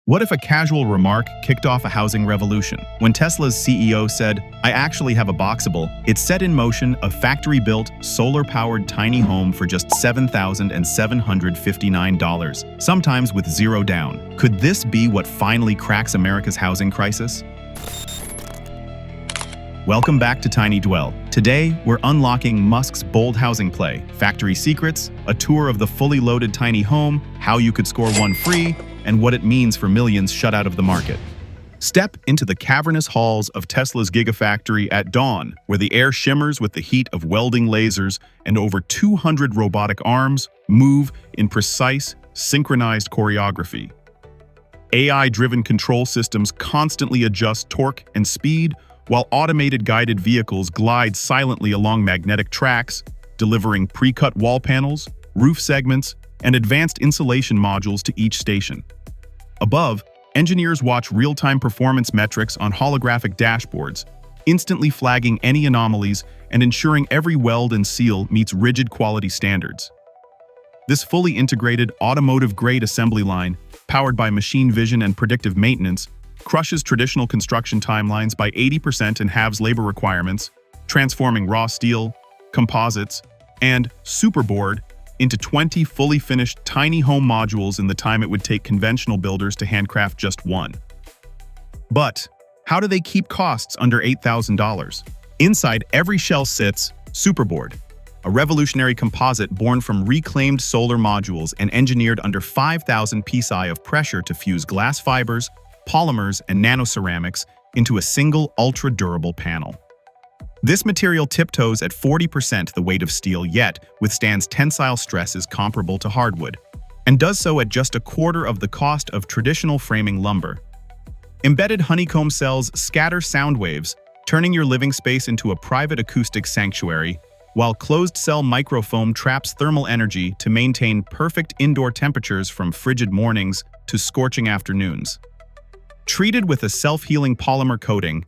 What if a casual remark kicked off a housing revolution? When Tesla's CEO said, "I actually have a Boxable," it set in motion a factory-built, solar-powered tiny home for just $7,759, sometimes with zero down. Could this be what finally cracks America's housing crisis? Welcome back to Tiny Dwell. Today, we're unlocking Musk's bold housing play, factory secrets, a tour of the fully loaded tiny home, how you could score one free, and what it means for millions shut out of the market. Step into the cavernous halls of Tesla's Gigafactory at dawn, where the air shimmers with the heat of welding lasers and over 200 robotic arms move in precise, synchronized choreography. AI-driven control systems constantly adjust torque and speed, while automated guided vehicles glide silently along magnetic tracks, delivering pre-cut wall panels, roof segments, and advanced insulation modules to each station. Above, engineers watch real-time performance metrics on holographic dashboards, instantly flagging any anomalies and ensuring every weld and seal meets rigid quality standards. This fully integrated automotive-grade assembly line, powered by machine vision and predictive maintenance, crushes traditional construction timelines by 80% and halves labor requirements, transforming raw steel, composites, and Superboard into 20 fully finished tiny home modules in the time it would take conventional builders to handcraft just one. But how do they keep costs under $8,000? Inside every shell sits Superboard, a revolutionary composite born from reclaimed solar modules and engineered under 5,000 psi of pressure to fuse glass fibers, polymers, and nanoceramics into a single ultra-durable panel. This material tiptoes at 40% the weight of steel, yet withstands tensile stresses comparable to hardwood, and does so at just a quarter of the cost of traditional framing lumber. Embedded honeycomb cells scatter sound waves, turning your living space into a private acoustic sanctuary, while closed-cell microfoam traps thermal energy to maintain perfect indoor temperatures from frigid mornings to scorching afternoons. Treated with a self-healing polymer coating,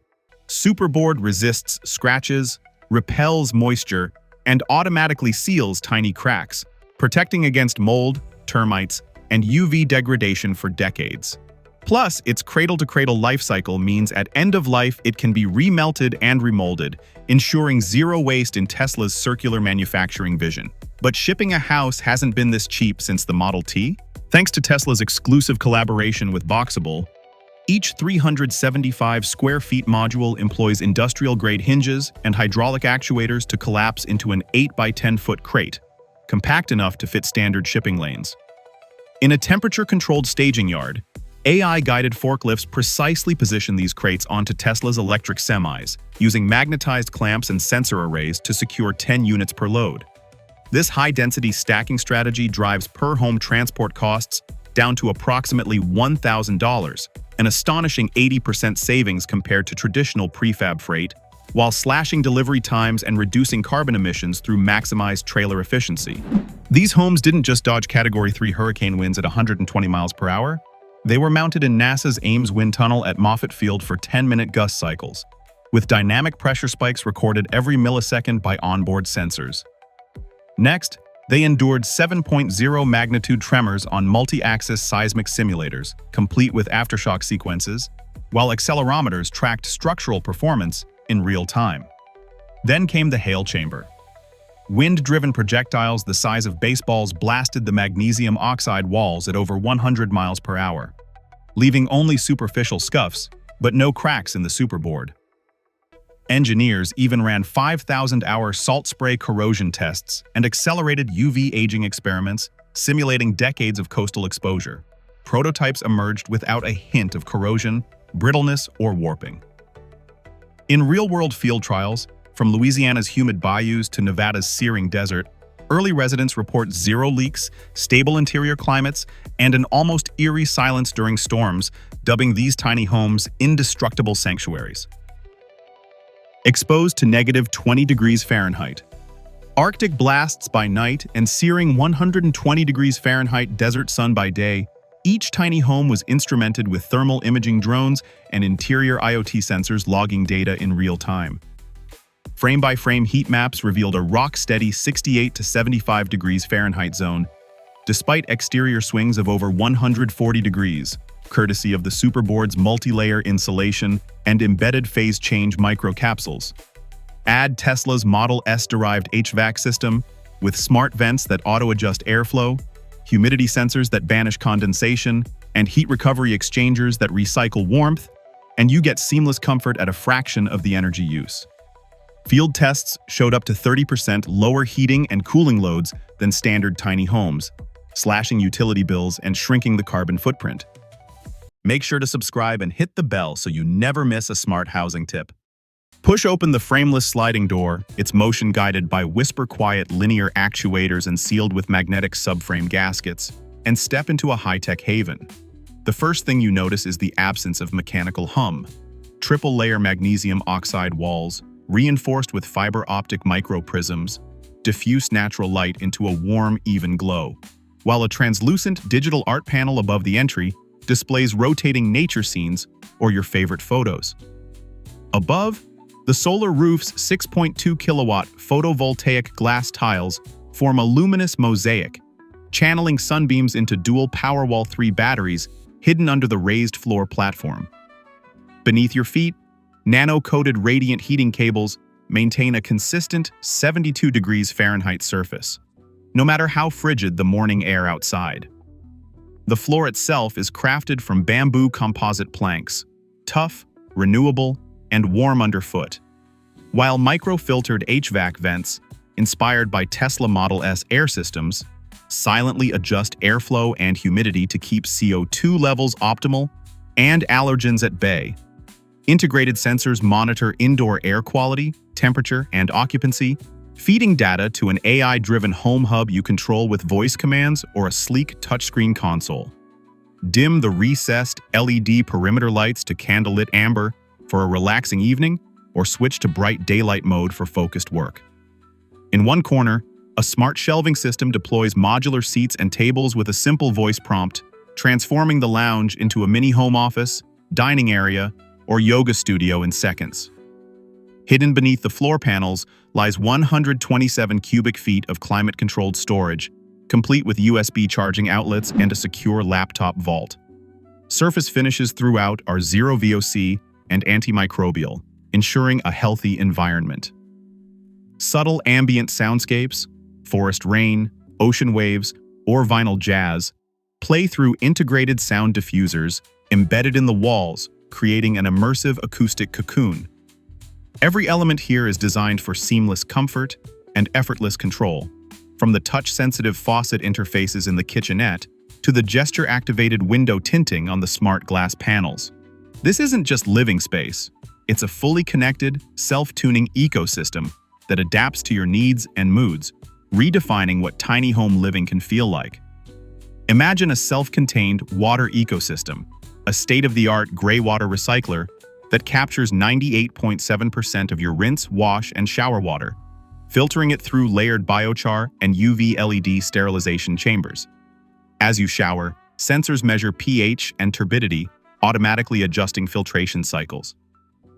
Superboard resists scratches, repels moisture, and automatically seals tiny cracks, protecting against mold, termites, and UV degradation for decades. Plus, its cradle-to-cradle life cycle means at end of life it can be remelted and remolded, ensuring zero waste in Tesla's circular manufacturing vision. But shipping a house hasn't been this cheap since the Model T. Thanks to Tesla's exclusive collaboration with Boxable, each 375 square feet module employs industrial-grade hinges and hydraulic actuators to collapse into an 8 by 10-foot crate, compact enough to fit standard shipping lanes. In a temperature-controlled staging yard, AI-guided forklifts precisely position these crates onto Tesla's electric semis, using magnetized clamps and sensor arrays to secure 10 units per load. This high-density stacking strategy drives per-home transport costs down to approximately $1,000, an astonishing 80% savings compared to traditional prefab freight, while slashing delivery times and reducing carbon emissions through maximized trailer efficiency. These homes didn't just dodge Category 3 hurricane winds at 120 miles per hour. They were mounted in NASA's Ames wind tunnel at Moffett Field for 10-minute gust cycles, with dynamic pressure spikes recorded every millisecond by onboard sensors. Next, they endured 7.0 magnitude tremors on multi-axis seismic simulators, complete with aftershock sequences, while accelerometers tracked structural performance in real time. Then came the hail chamber. Wind-driven projectiles the size of baseballs blasted the magnesium oxide walls at over 100 miles per hour, leaving only superficial scuffs, but no cracks in the Superboard. Engineers even ran 5,000-hour salt spray corrosion tests and accelerated UV aging experiments, simulating decades of coastal exposure. Prototypes emerged without a hint of corrosion, brittleness, or warping. In real-world field trials, from Louisiana's humid bayous to Nevada's searing desert, early residents report zero leaks, stable interior climates, and an almost eerie silence during storms, dubbing these tiny homes indestructible sanctuaries. Exposed to negative 20 degrees Fahrenheit. Arctic blasts by night and searing 120 degrees Fahrenheit desert sun by day, each tiny home was instrumented with thermal imaging drones and interior IoT sensors logging data in real time. Frame-by-frame heat maps revealed a rock-steady 68 to 75 degrees Fahrenheit zone, despite exterior swings of over 140 degrees. courtesy of the Superboard's multi-layer insulation and embedded phase change microcapsules. Add Tesla's Model S-derived HVAC system with smart vents that auto-adjust airflow, humidity sensors that banish condensation, and heat recovery exchangers that recycle warmth, and you get seamless comfort at a fraction of the energy use. Field tests showed up to 30% lower heating and cooling loads than standard tiny homes, slashing utility bills and shrinking the carbon footprint. Make sure to subscribe and hit the bell so you never miss a smart housing tip. Push open the frameless sliding door. It's motion-guided by whisper-quiet linear actuators and sealed with magnetic subframe gaskets, and step into a high-tech haven. The first thing you notice is the absence of mechanical hum. Triple-layer magnesium oxide walls, reinforced with fiber optic microprisms, diffuse natural light into a warm, even glow, while a translucent digital art panel above the entry displays rotating nature scenes or your favorite photos. Above, the solar roof's 6.2 kilowatt photovoltaic glass tiles form a luminous mosaic, channeling sunbeams into dual Powerwall 3 batteries hidden under the raised floor platform. Beneath your feet, nano-coated radiant heating cables maintain a consistent 72 degrees Fahrenheit surface, no matter how frigid the morning air outside. The floor itself is crafted from bamboo composite planks, tough, renewable, and warm underfoot, while micro-filtered HVAC vents, inspired by Tesla Model S air systems, silently adjust airflow and humidity to keep CO2 levels optimal and allergens at bay. Integrated sensors monitor indoor air quality, temperature, and occupancy, feeding data to an AI-driven home hub you control with voice commands or a sleek touchscreen console. Dim the recessed LED perimeter lights to candlelit amber for a relaxing evening, or switch to bright daylight mode for focused work. In one corner, a smart shelving system deploys modular seats and tables with a simple voice prompt, transforming the lounge into a mini home office, dining area, or yoga studio in seconds. Hidden beneath the floor panels lies 127 cubic feet of climate-controlled storage, complete with USB charging outlets and a secure laptop vault. Surface finishes throughout are zero VOC and antimicrobial, ensuring a healthy environment. Subtle ambient soundscapes, forest rain, ocean waves, or vinyl jazz play through integrated sound diffusers embedded in the walls, creating an immersive acoustic cocoon. Every element here is designed for seamless comfort and effortless control, from the touch-sensitive faucet interfaces in the kitchenette to the gesture-activated window tinting on the smart glass panels. This isn't just living space, it's a fully connected, self-tuning ecosystem that adapts to your needs and moods, redefining what tiny home living can feel like. Imagine a self-contained water ecosystem, a state-of-the-art gray water recycler that captures 98.7% of your rinse, wash, and shower water, filtering it through layered biochar and UV LED sterilization chambers. As you shower, sensors measure pH and turbidity, automatically adjusting filtration cycles.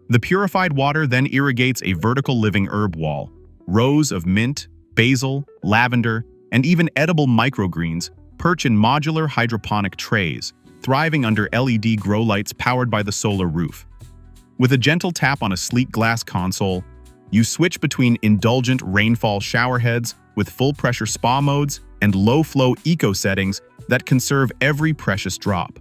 The purified water then irrigates a vertical living herb wall. Rows of mint, basil, lavender, and even edible microgreens perch in modular hydroponic trays, thriving under LED grow lights powered by the solar roof. With a gentle tap on a sleek glass console, you switch between indulgent rainfall showerheads with full-pressure spa modes and low-flow eco settings that conserve every precious drop.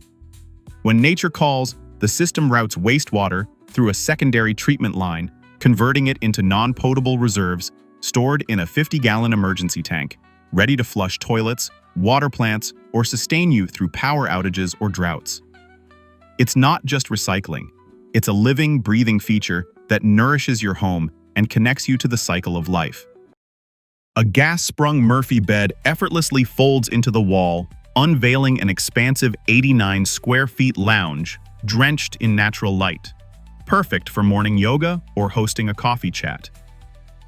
When nature calls, the system routes wastewater through a secondary treatment line, converting it into non-potable reserves stored in a 50-gallon emergency tank, ready to flush toilets, water plants, or sustain you through power outages or droughts. It's not just recycling. It's a living, breathing feature that nourishes your home and connects you to the cycle of life. A gas-sprung Murphy bed effortlessly folds into the wall, unveiling an expansive 89 square feet lounge drenched in natural light, perfect for morning yoga or hosting a coffee chat.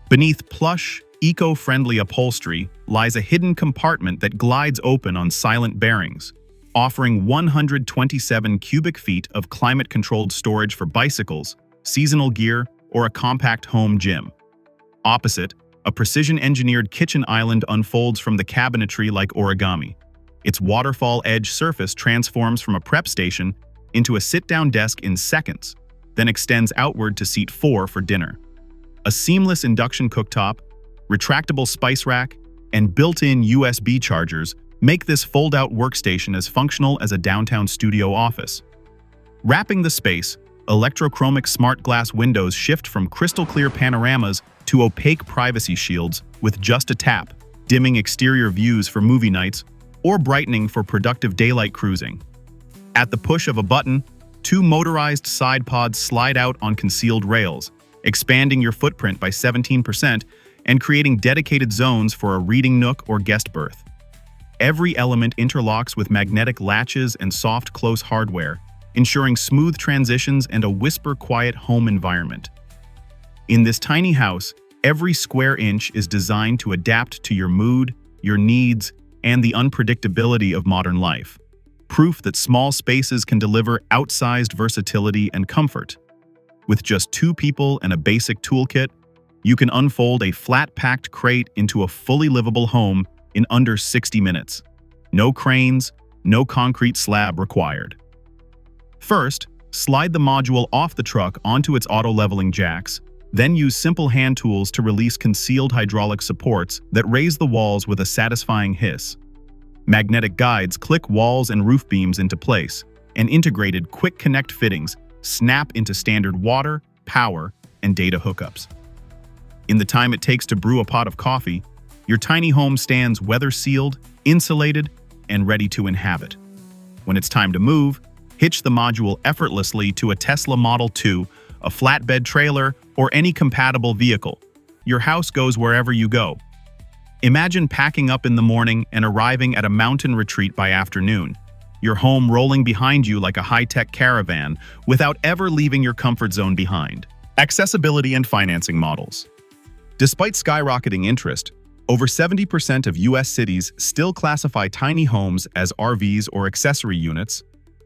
Beneath plush, eco-friendly upholstery lies a hidden compartment that glides open on silent bearings, offering 127 cubic feet of climate-controlled storage for bicycles, seasonal gear, or a compact home gym. Opposite, a precision-engineered kitchen island unfolds from the cabinetry like origami. Its waterfall edge surface transforms from a prep station into a sit-down desk in seconds, then extends outward to seat 4 for dinner. A seamless induction cooktop, retractable spice rack, and built-in USB chargers make this fold-out workstation as functional as a downtown studio office. Wrapping the space, electrochromic smart glass windows shift from crystal-clear panoramas to opaque privacy shields with just a tap, dimming exterior views for movie nights or brightening for productive daylight cruising. At the push of a button, 2 motorized side pods slide out on concealed rails, expanding your footprint by 17% and creating dedicated zones for a reading nook or guest berth. Every element interlocks with magnetic latches and soft close hardware, ensuring smooth transitions and a whisper-quiet home environment. In this tiny house, every square inch is designed to adapt to your mood, your needs, and the unpredictability of modern life. Proof that small spaces can deliver outsized versatility and comfort. With just 2 people and a basic toolkit, you can unfold a flat-packed crate into a fully livable home in under 60 minutes. No cranes, no concrete slab required. First, slide the module off the truck onto its auto-leveling jacks, then use simple hand tools to release concealed hydraulic supports that raise the walls with a satisfying hiss. Magnetic guides click walls and roof beams into place, and integrated quick connect fittings snap into standard water, power, and data hookups. In the time it takes to brew a pot of coffee, your tiny home stands weather-sealed, insulated, and ready to inhabit. When it's time to move, hitch the module effortlessly to a Tesla Model 2, a flatbed trailer, or any compatible vehicle. Your house goes wherever you go. Imagine packing up in the morning and arriving at a mountain retreat by afternoon, your home rolling behind you like a high-tech caravan without ever leaving your comfort zone behind. Accessibility and financing models. Despite skyrocketing interest, over 70% of U.S. cities still classify tiny homes as RVs or accessory units,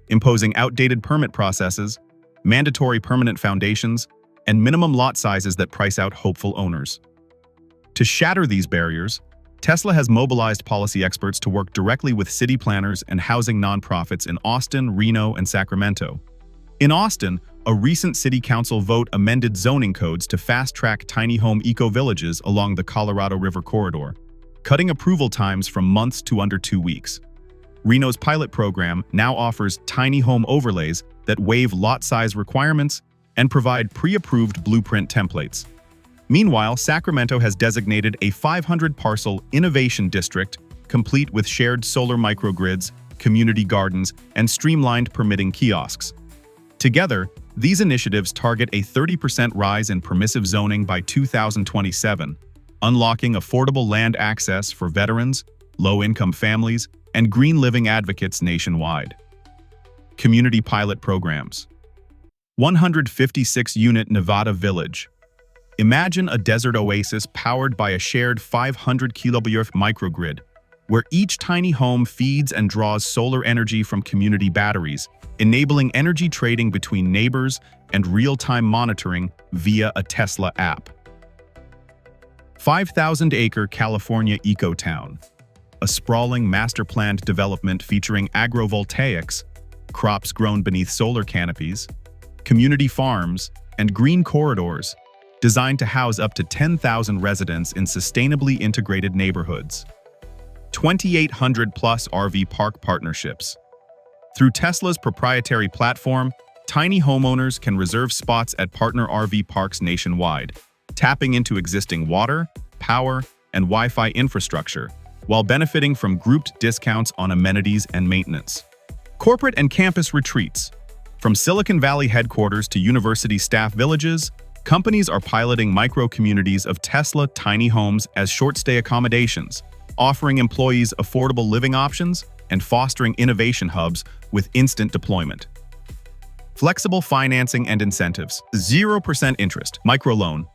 imposing outdated permit processes, mandatory permanent foundations, and minimum lot sizes that price out hopeful owners. To shatter these barriers, Tesla has mobilized policy experts to work directly with city planners and housing nonprofits in Austin, Reno, and Sacramento. In Austin, a recent city council vote amended zoning codes to fast-track tiny home eco-villages along the Colorado River corridor, cutting approval times from months to under 2 weeks. Reno's pilot program now offers tiny home overlays that waive lot size requirements and provide pre-approved blueprint templates. Meanwhile, Sacramento has designated a 500-parcel innovation district complete with shared solar microgrids, community gardens, and streamlined permitting kiosks. Together, these initiatives target a 30% rise in permissive zoning by 2027, unlocking affordable land access for veterans, low-income families, and green living advocates nationwide. Community pilot programs. 156-unit Nevada Village. Imagine a desert oasis powered by a shared 500 kW microgrid, where each tiny home feeds and draws solar energy from community batteries, enabling energy trading between neighbors and real-time monitoring via a Tesla app. 5,000-acre California Ecotown, a sprawling master-planned development featuring agrovoltaics, crops grown beneath solar canopies, community farms, and green corridors, designed to house up to 10,000 residents in sustainably integrated neighborhoods. 2,800-plus RV park partnerships. Through Tesla's proprietary platform, tiny homeowners can reserve spots at partner RV parks nationwide, tapping into existing water, power, and Wi-Fi infrastructure, while benefiting from grouped discounts on amenities and maintenance. Corporate and campus retreats. From Silicon Valley headquarters to university staff villages, companies are piloting micro-communities of Tesla tiny homes as short-stay accommodations, offering employees affordable living options and fostering innovation hubs with instant deployment. Flexible financing and incentives. 0% interest. Microloan.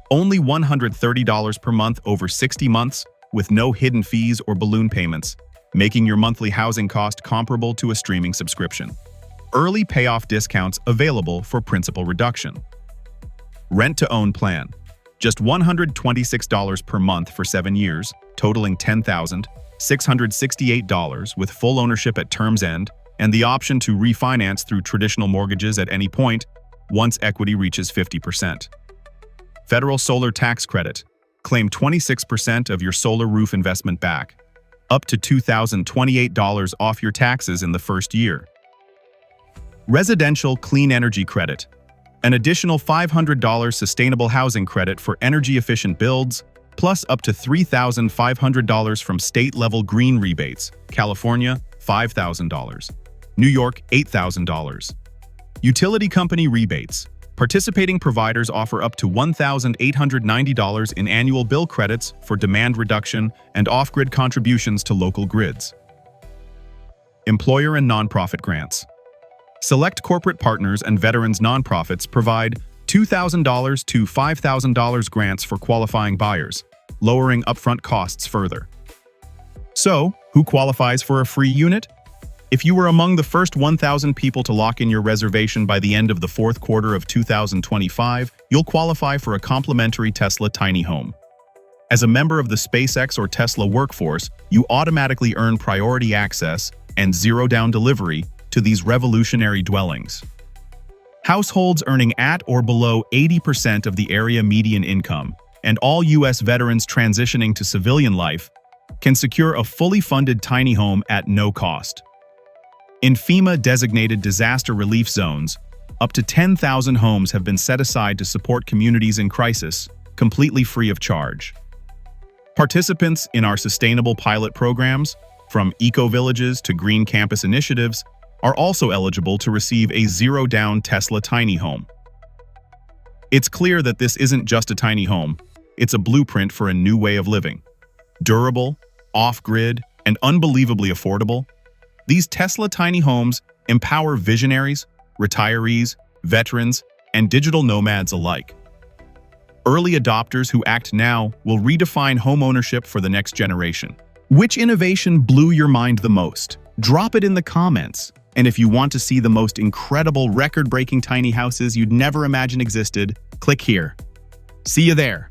Only $130 per month over 60 months with no hidden fees or balloon payments, making your monthly housing cost comparable to a streaming subscription. Early payoff discounts available for principal reduction. Rent-to-own plan. Just $126 per month for 7 years, totaling $10,000, $668 with full ownership at term's end, and the option to refinance through traditional mortgages at any point once equity reaches 50%. Federal solar tax credit. Claim 26% of your solar roof investment back, up to $2,028 off your taxes in the first year. Residential clean energy credit. An additional $500 sustainable housing credit for energy-efficient builds, plus up to $3,500 from state-level green rebates. California, $5,000. New York, $8,000. Utility company rebates. Participating providers offer up to $1,890 in annual bill credits for demand reduction and off-grid contributions to local grids. Employer and nonprofit grants. Select corporate partners and veterans nonprofits provide $2,000 to $5,000 grants for qualifying buyers, lowering upfront costs further. So, who qualifies for a free unit? If you were among the first 1,000 people to lock in your reservation by the end of the fourth quarter of 2025, you'll qualify for a complimentary Tesla tiny home. As a member of the SpaceX or Tesla workforce, you automatically earn priority access and zero-down delivery to these revolutionary dwellings. Households earning at or below 80% of the area median income, and all U.S. veterans transitioning to civilian life, can secure a fully funded tiny home at no cost. In FEMA-designated disaster relief zones, up to 10,000 homes have been set aside to support communities in crisis, completely free of charge. Participants in our sustainable pilot programs, from eco-villages to green campus initiatives, are also eligible to receive a zero-down Tesla tiny home. It's clear that this isn't just a tiny home, it's a blueprint for a new way of living. Durable, off-grid, and unbelievably affordable, these Tesla tiny homes empower visionaries, retirees, veterans, and digital nomads alike. Early adopters who act now will redefine homeownership for the next generation. Which innovation blew your mind the most? Drop it in the comments. And if you want to see the most incredible record-breaking tiny houses you'd never imagine existed, click here. See you there.